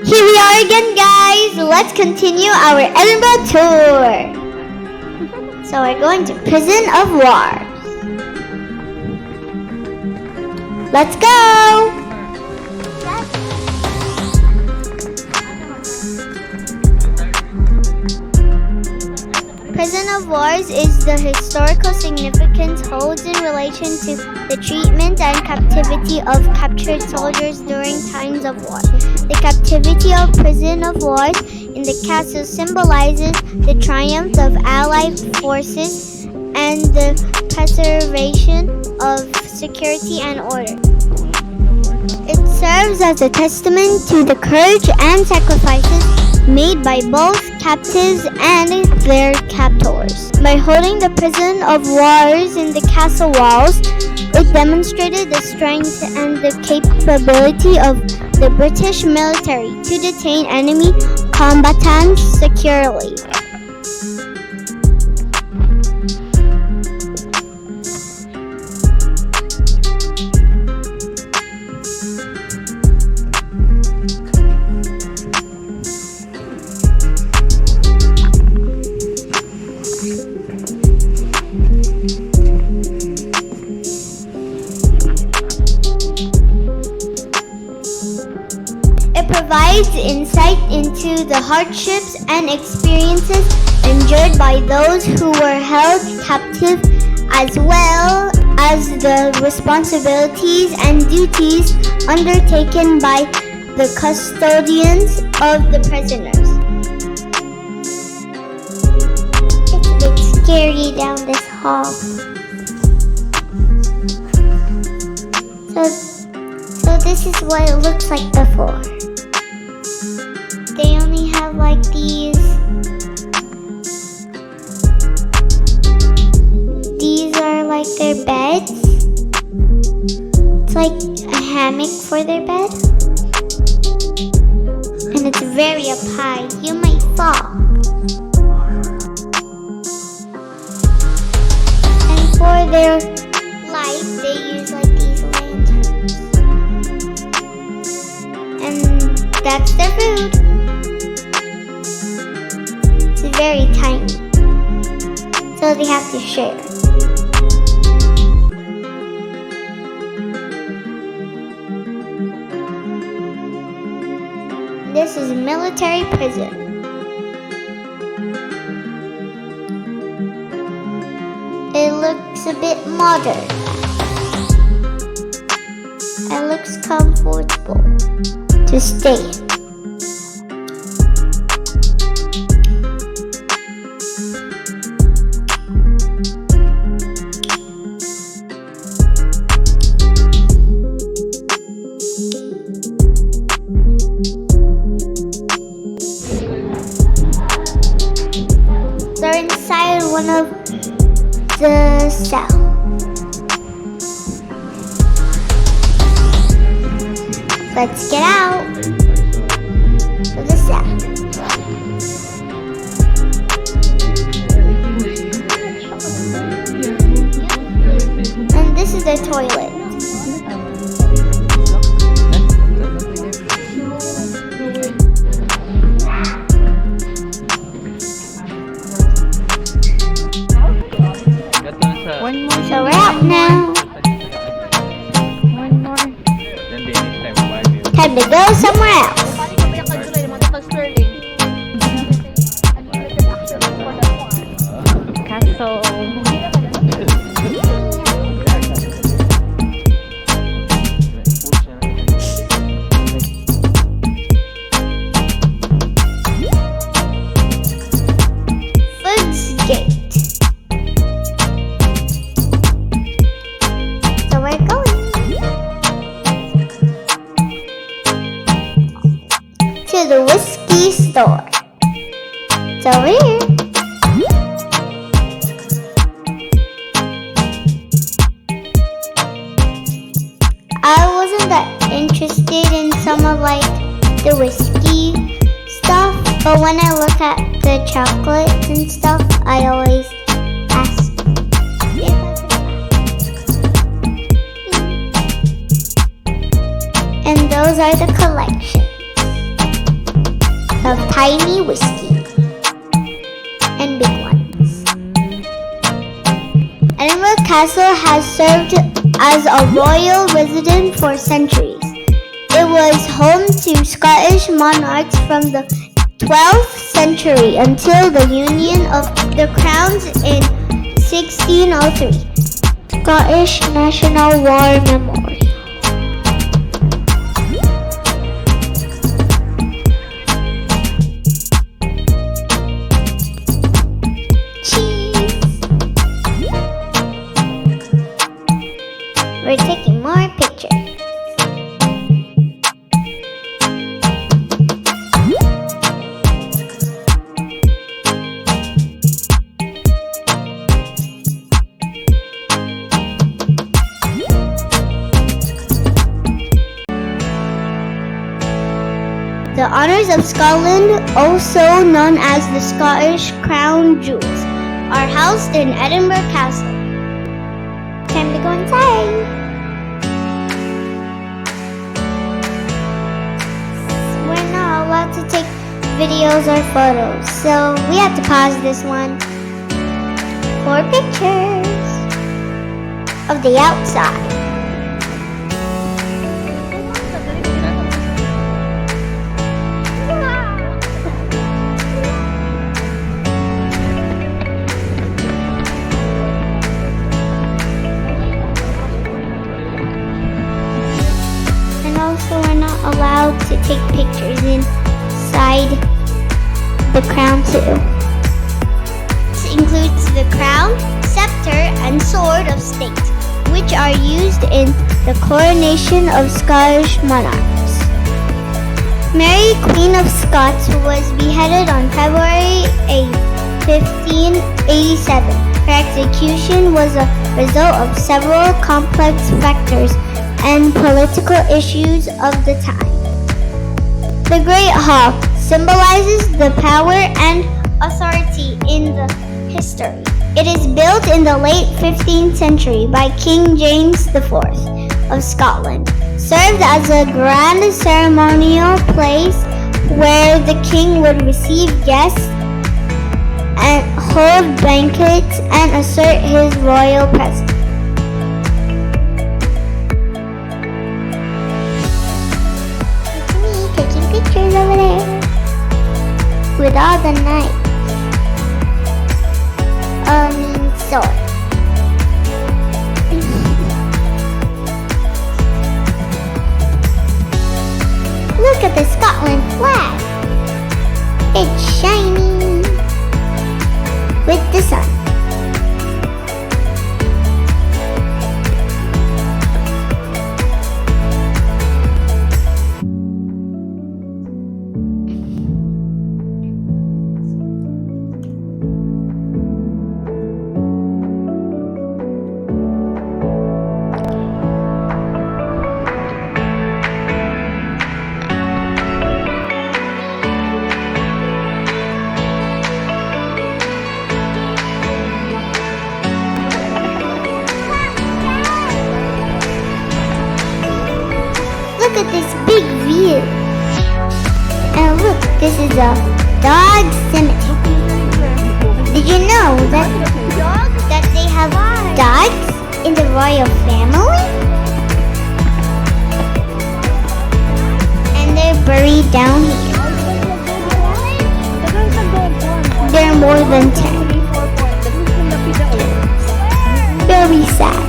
Here we are again, guys. Let's continue our Edinburgh tour. So we're going to Prison of Wars. Let's go. Prison of Wars is the historical significance holds in relation to the treatment and captivity of captured soldiers during times of war. The captivity of Prison of Wars in the castle symbolizes the triumph of Allied forces and the preservation of security and order. It serves as a testament to the courage and sacrifices made by both captives and their captors. By holding the Prison of Wars in the castle walls, it demonstrated the strength and the capability of the British military to detain enemy combatants securely. Provides insight into the hardships and experiences endured by those who were held captive, as well as the responsibilities and duties undertaken by the custodians of the prisoners. It's a bit scary down this hall. So this is what it looks like before. They only have like these are like their beds. It's like a hammock for their bed. And it's very up high. You might fall. And for their light, they use like these lanterns. And that's their food. It's very tiny, so they have to share. This is a military prison. It looks a bit modern. It looks comfortable to stay in. They're inside one of the cells. Let's get out of the cell. And this is their toilet. So we're out now. Time to go somewhere else. Castle. Food's Gate. So we're going to the whiskey store. It's over here. I wasn't that interested in some of like the whiskey stuff, but when I look at the chocolates and stuff, I always ask if I could buy. And those are the collections. of tiny whiskey and big ones. Edinburgh Castle has served as a royal residence for centuries. It was home to Scottish monarchs from the 12th century until the union of the crowns in 1603. Scottish National War Memorial. We're taking more pictures. The honours of Scotland, also known as the Scottish Crown Jewels, are housed in Edinburgh Castle. Time to go inside. We're not allowed to take videos or photos, so we have to pause this one for pictures of the outside. Also, we're not allowed to take pictures inside the crown too. This includes the crown, scepter, and sword of state, which are used in the coronation of Scottish monarchs. Mary, Queen of Scots, was beheaded on February 8, 1587. Her execution was a result of several complex factors and political issues of the time. The Great Hall symbolizes the power and authority in the history. It is built in the late 15th century by King James IV of Scotland. Served as a grand ceremonial place where the king would receive guests and hold banquets and assert his royal presence. Pictures over there with all the knights. Sword. Look at the Scotland flag. It's shiny with the sun. Look at this big view. And look, this is a dog cemetery. Did you know that they have dogs in the royal family? And they're buried down here. There are more than 10. Very sad.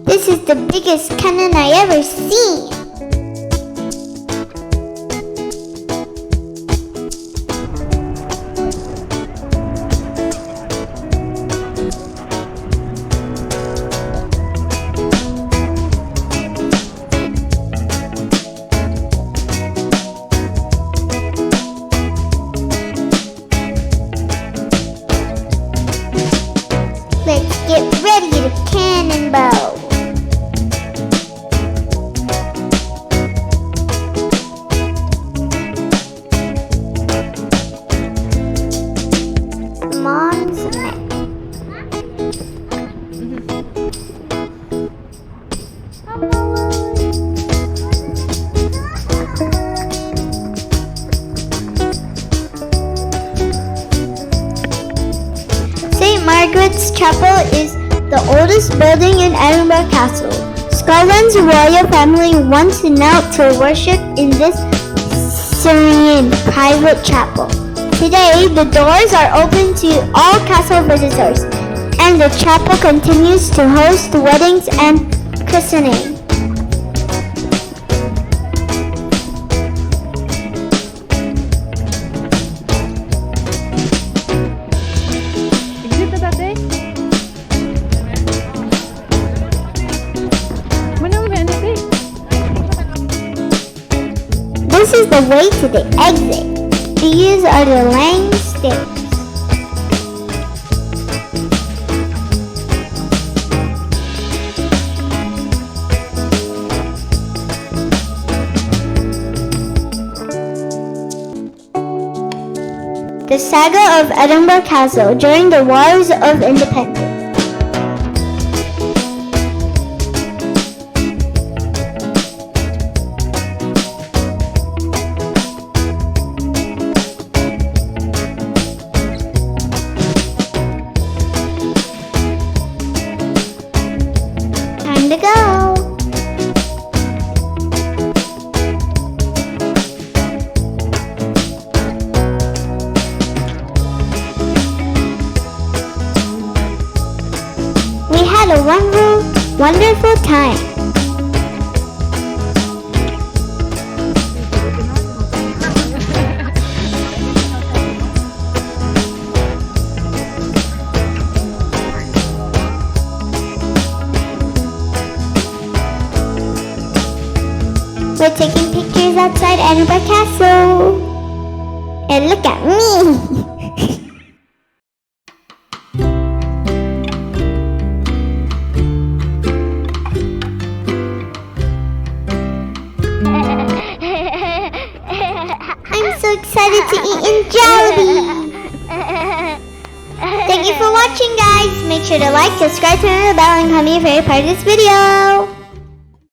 This is the biggest cannon I ever seen. Let's get ready to cannonball. chapel is the oldest building in Edinburgh Castle. Scotland's royal family once knelt to worship in this serene private chapel. Today, the doors are open to all castle visitors, and the chapel continues to host weddings and christening. This is the way to the exit. These are the lang stairs. The saga of Edinburgh Castle during the Wars of Independence. Time to go. We had a wonderful time. We're taking pictures outside Edinburgh Castle. And look at me. I'm so excited to eat in Jollibee. Thank you for watching, guys. Make sure to like, subscribe, turn on the bell, and comment your favorite part of this video.